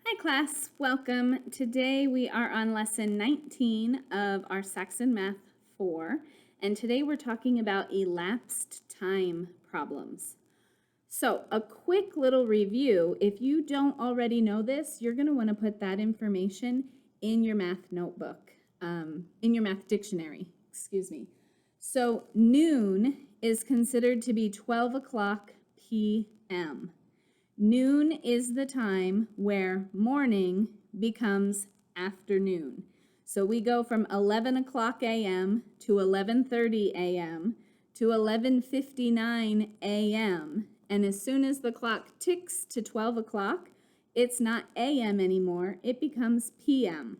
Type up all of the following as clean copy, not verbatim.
Hi class, welcome. Today we are on lesson 19 of our Saxon Math 4, and today we're talking about elapsed time problems. So a quick little review, if you don't already know this, you're going to want to put that information in your math notebook, in your math dictionary, excuse me. So noon is considered to be 12 o'clock p.m. Noon is the time where morning becomes afternoon. So we go from 11 o'clock a.m. to 11:30 a.m. to 11:59 a.m. And as soon as the clock ticks to 12 o'clock, it's not a.m. anymore, it becomes p.m.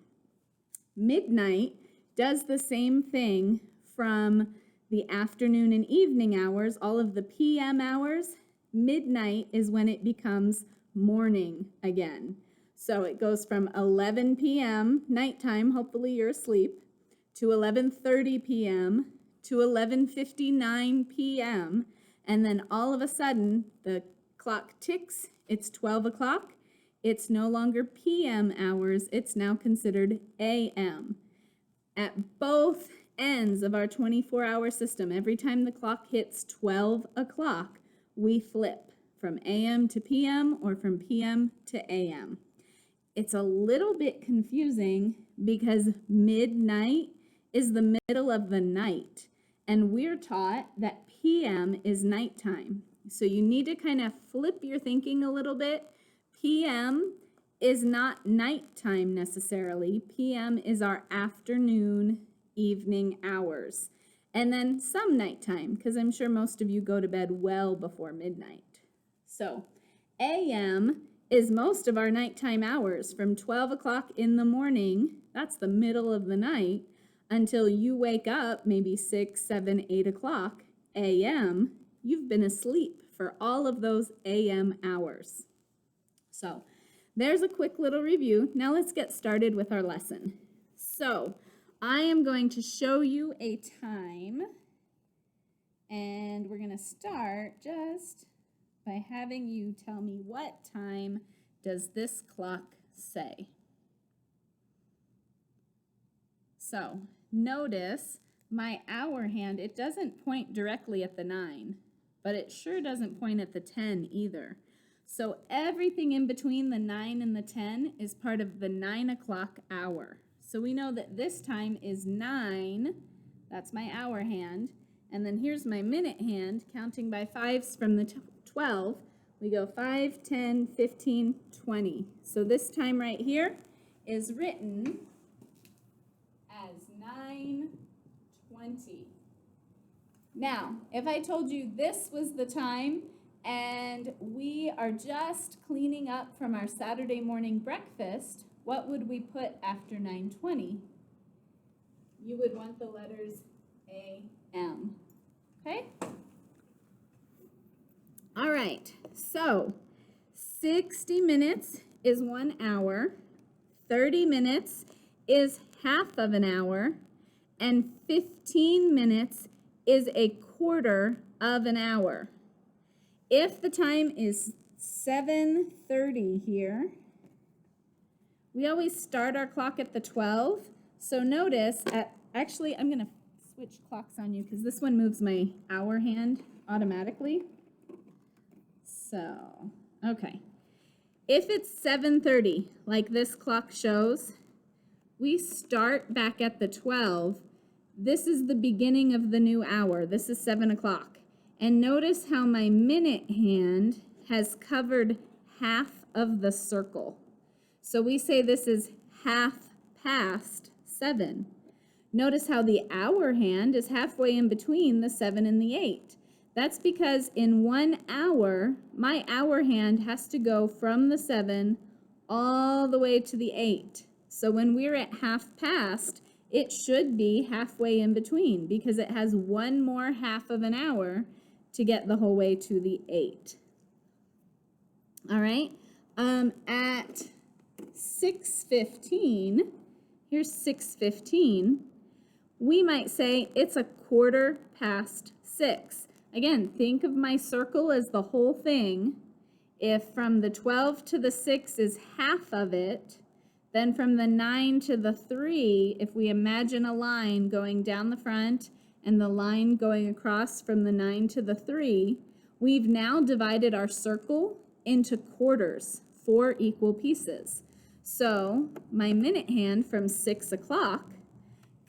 Midnight does the same thing from the afternoon and evening hours, all of the p.m. hours. Midnight is when it becomes morning again. So it goes from 11 p.m. nighttime, hopefully you're asleep, to 11:30 p.m. to 11:59 p.m. And then all of a sudden the clock ticks, it's 12 o'clock. It's no longer p.m. hours, it's now considered a.m. At both ends of our 24-hour system, every time the clock hits 12 o'clock, we flip from a.m. to p.m. or from p.m. to a.m. It's a little bit confusing because midnight is the middle of the night, and we're taught that p.m. is nighttime. So you need to kind of flip your thinking a little bit. p.m. is not nighttime necessarily. p.m. is our afternoon, evening hours. And then some nighttime, because I'm sure most of you go to bed well before midnight. So a.m. is most of our nighttime hours from 12 o'clock in the morning, that's the middle of the night, until you wake up maybe 6, 7, 8 o'clock a.m. You've been asleep for all of those a.m. hours. So there's a quick little review. Now let's get started with our lesson. So I am going to show you a time, and we're going to start just by having you tell me what time does this clock say. So notice my hour hand, it doesn't point directly at the 9, but it sure doesn't point at the 10 either. So everything in between the 9 and the 10 is part of the 9 o'clock hour. So we know that this time is 9, that's my hour hand, and then here's my minute hand, counting by 5s from the 12. We go 5, 10, 15, 20. So this time right here is written as 9:20. Now, if I told you this was the time and we are just cleaning up from our Saturday morning breakfast, what would we put after 9:20? You would want the letters A.M. Okay? All right, so 60 minutes is 1 hour, 30 minutes is half of an hour, and 15 minutes is a quarter of an hour. If the time is 7:30 here, we always start our clock at the 12. So notice, actually I'm going to switch clocks on you because this one moves my hour hand automatically. So, okay. If it's 7:30, like this clock shows, we start back at the 12. This is the beginning of the new hour. This is 7 o'clock. And notice how my minute hand has covered half of the circle. So we say this is half past 7. Notice how the hour hand is halfway in between the 7 and the 8. That's because in 1 hour, my hour hand has to go from the 7 all the way to the 8. So when we're at half past, it should be halfway in between because it has one more half of an hour to get the whole way to the 8. All right, at 6:15, here's 6:15, we might say it's 1/4 past 6. Again, think of my circle as the whole thing. If from the 12 to the 6 is half of it, then from the 9 to the 3, if we imagine a line going down the front and the line going across from the 9 to the 3, we've now divided our circle into quarters, 4 equal pieces. So my minute hand from 6 o'clock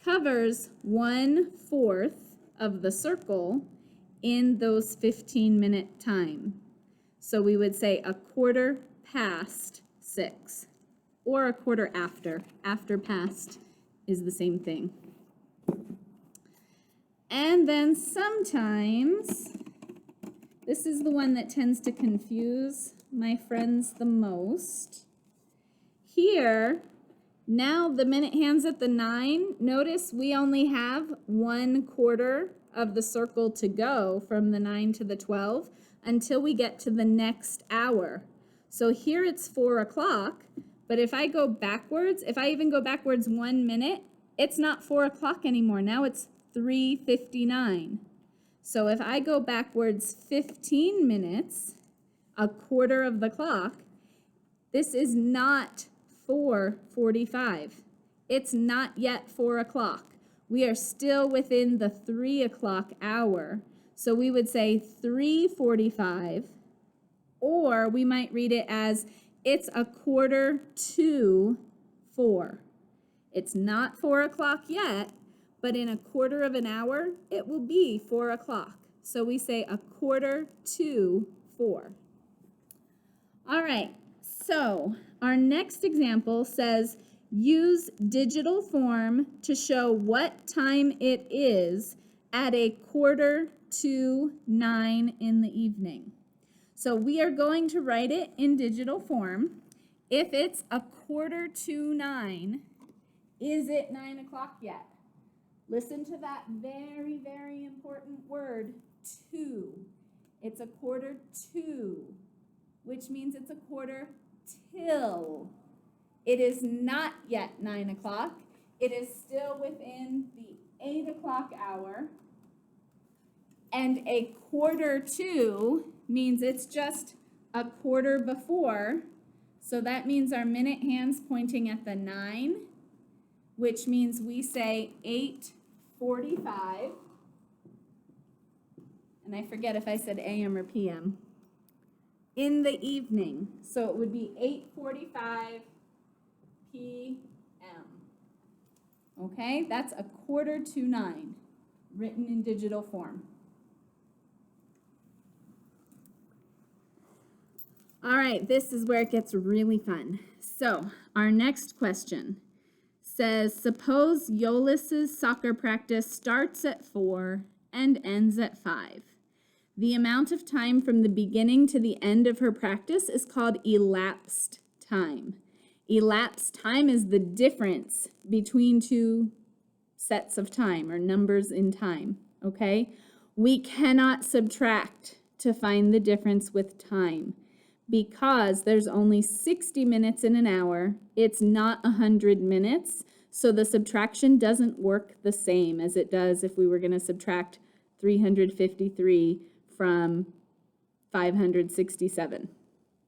covers 1/4 of the circle in those 15-minute time. So we would say a quarter past 6, or a quarter after. After past is the same thing. And then sometimes, this is the one that tends to confuse my friends the most. Here, now the minute hand's at the 9. Notice we only have 1/4 of the circle to go from the 9 to the 12 until we get to the next hour. So here it's 4 o'clock, but if I go backwards, if I even go backwards 1 minute, it's not 4 o'clock anymore. Now it's 3:59. So if I go backwards 15 minutes, a quarter of the clock, this is not 4:45. It's not yet 4 o'clock. We are still within the 3 o'clock hour. So we would say 3:45, or we might read it as it's a quarter to 4. It's not 4 o'clock yet, but in a quarter of an hour, it will be 4 o'clock. So we say a quarter to 4. All right, so our next example says, use digital form to show what time it is at a quarter to 9 in the evening. So we are going to write it in digital form. If it's a quarter to 9, is it 9 o'clock yet? Listen to that very, very important word, to. It's a quarter to, which means it's a quarter till. It is not yet 9 o'clock. It is still within the 8 o'clock hour. And a quarter to means it's just a quarter before. So that means our minute hand's pointing at the 9, which means we say 8:45. And I forget if I said AM or PM. In the evening. So it would be 8:45 p.m. Okay, that's a quarter to 9, written in digital form. All right, this is where it gets really fun. So our next question says, suppose Yolis's soccer practice starts at 4 and ends at 5. The amount of time from the beginning to the end of her practice is called elapsed time. Elapsed time is the difference between two sets of time or numbers in time, okay? We cannot subtract to find the difference with time because there's only 60 minutes in an hour. It's not 100 minutes, so the subtraction doesn't work the same as it does if we were going to subtract 353 from 567.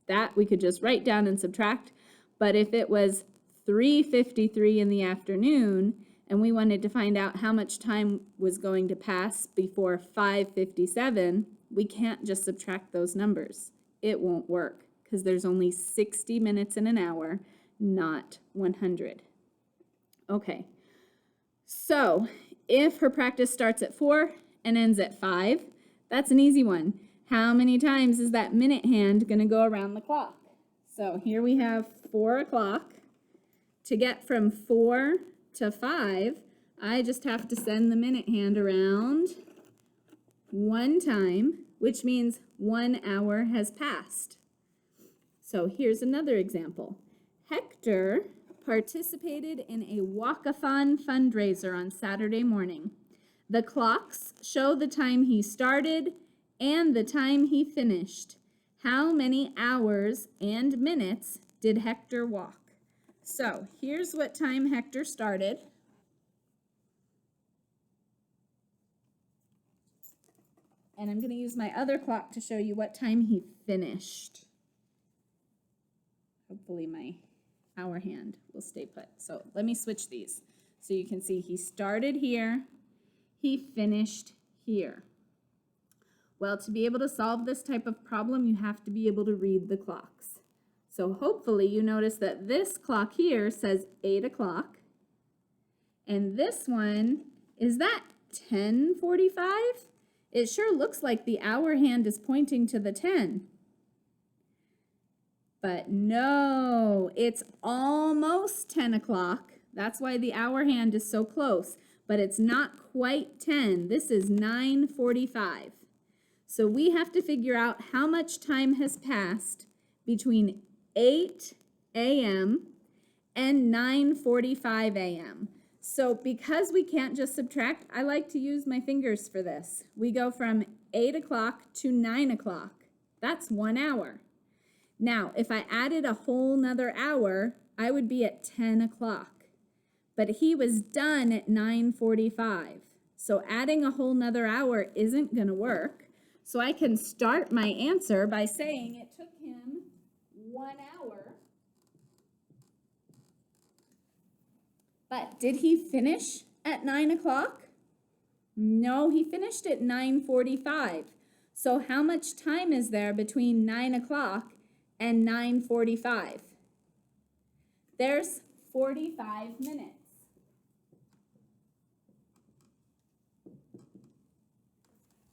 That we could just write down and subtract, but if it was 3:53 in the afternoon and we wanted to find out how much time was going to pass before 5:57, we can't just subtract those numbers. It won't work because there's only 60 minutes in an hour, not 100. Okay, so if her practice starts at 4 and ends at 5, that's an easy one. How many times is that minute hand going to go around the clock? So here we have 4 o'clock. To get from 4 to 5, I just have to send the minute hand around one time, which means 1 hour has passed. So here's another example. Hector participated in a walk-a-thon fundraiser on Saturday morning. The clocks show the time he started and the time he finished. How many hours and minutes did Hector walk? So here's what time Hector started. And I'm going to use my other clock to show you what time he finished. Hopefully my hour hand will stay put. So let me switch these. So you can see he started here, he finished here. Well, to be able to solve this type of problem, you have to be able to read the clocks. So hopefully you notice that this clock here says 8 o'clock. And this one, is that 10:45? It sure looks like the hour hand is pointing to the 10. But no, it's almost 10 o'clock. That's why the hour hand is so close. But it's not quite 10. This is 9:45. So we have to figure out how much time has passed between 8 a.m. and 9:45 a.m. So because we can't just subtract, I like to use my fingers for this. We go from 8 o'clock to 9 o'clock. That's 1 hour. Now, if I added a whole nother hour, I would be at 10 o'clock. But he was done at 9:45. So adding a whole nother hour isn't going to work. So I can start my answer by saying it took him 1 hour. But did he finish at 9 o'clock? No, he finished at 9:45. So how much time is there between 9 o'clock and 9:45? There's 45 minutes.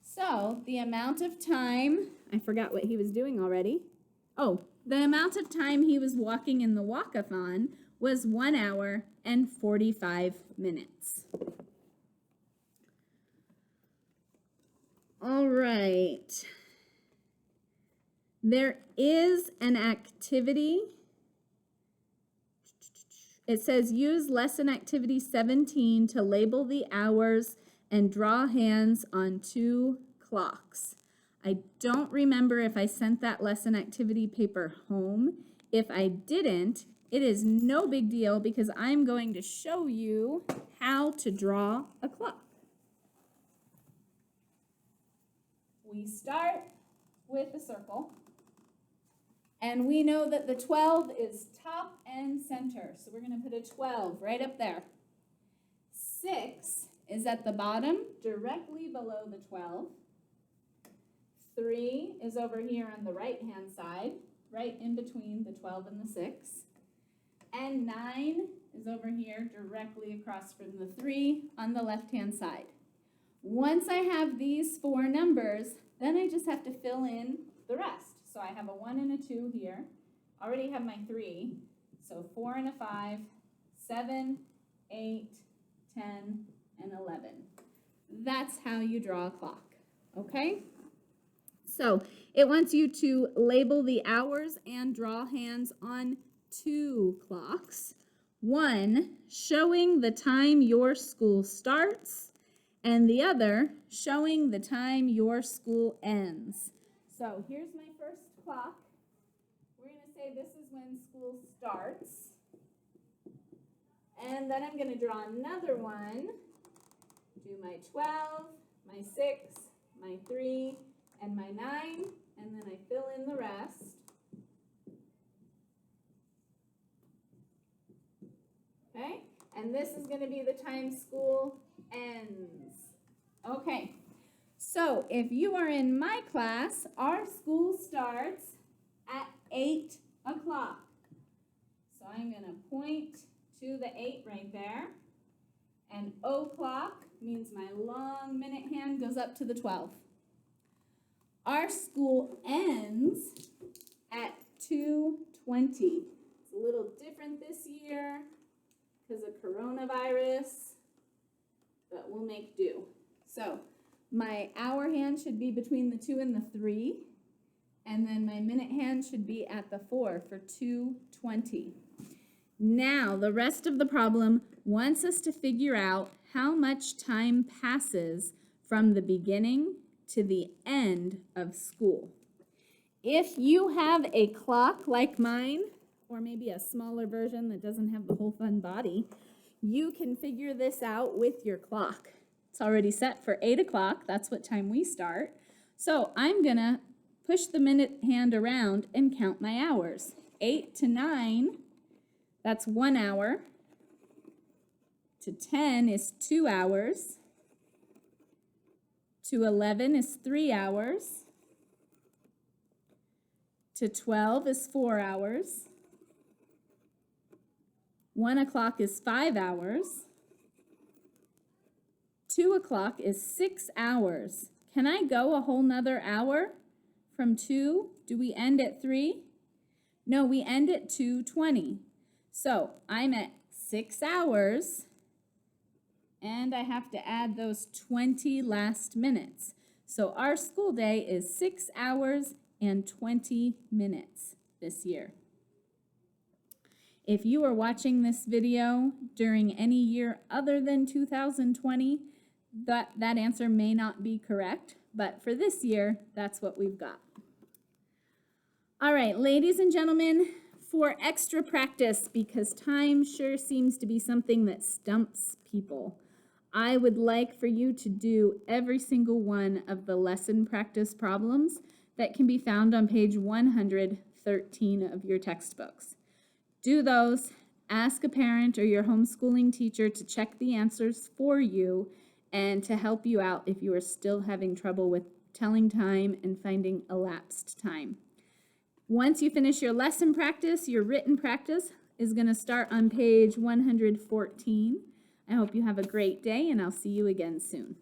So the amount of time, I forgot what he was doing already. Oh, the amount of time he was walking in the walk-a-thon was 1 hour and 45 minutes. All right. There is an activity. It says use lesson activity 17 to label the hours and draw hands on 2 clocks. I don't remember if I sent that lesson activity paper home. If I didn't, it is no big deal because I'm going to show you how to draw a clock. We start with a circle. And we know that the 12 is top and center. So we're going to put a 12 right up there. 6 is at the bottom, directly below the 12. 3 is over here on the right-hand side, right in between the 12 and the 6. And 9 is over here, directly across from the 3 on the left-hand side. Once I have these 4 numbers, then I just have to fill in the rest. So I have a 1 and a 2 here. Already have my 3. So 4 and a 5, 7, 8, 10, and 11. That's how you draw a clock, okay? So it wants you to label the hours and draw hands on 2 clocks. One showing the time your school starts, and the other showing the time your school ends. So here's my first clock. We're going to say this is when school starts. And then I'm going to draw another one. Do my 12, my 6, my 3, and my 9. And then I fill in the rest. Okay? And this is going to be the time school ends. Okay. So if you are in my class, our school starts at 8 o'clock. So I'm going to point to the 8 right there. And o'clock means my long minute hand goes up to the 12. Our school ends at 2:20. It's a little different this year because of coronavirus, but we'll make do. So my hour hand should be between the 2 and the 3, and then my minute hand should be at the 4 for 2:20. Now, the rest of the problem wants us to figure out how much time passes from the beginning to the end of school. If you have a clock like mine, or maybe a smaller version that doesn't have the whole fun body, you can figure this out with your clock. It's already set for 8 o'clock. That's what time we start. So I'm going to push the minute hand around and count my hours. 8 to 9, that's 1 hour. To 10 is 2 hours. To 11 is 3 hours. To 12 is 4 hours. 1 o'clock is 5 hours. 2 o'clock is 6 hours. Can I go a whole nother hour from 2? Do we end at 3? No, we end at 2:20. So I'm at 6 hours, and I have to add those 20 last minutes. So our school day is 6 hours and 20 minutes this year. If you are watching this video during any year other than 2020, that answer may not be correct, but for this year, that's what we've got. All right, ladies and gentlemen, for extra practice, because time sure seems to be something that stumps people, I would like for you to do every single one of the lesson practice problems that can be found on page 113 of your textbooks. Do those, ask a parent or your homeschooling teacher to check the answers for you and to help you out if you are still having trouble with telling time and finding elapsed time. Once you finish your lesson practice, your written practice is going to start on page 114. I hope you have a great day, and I'll see you again soon.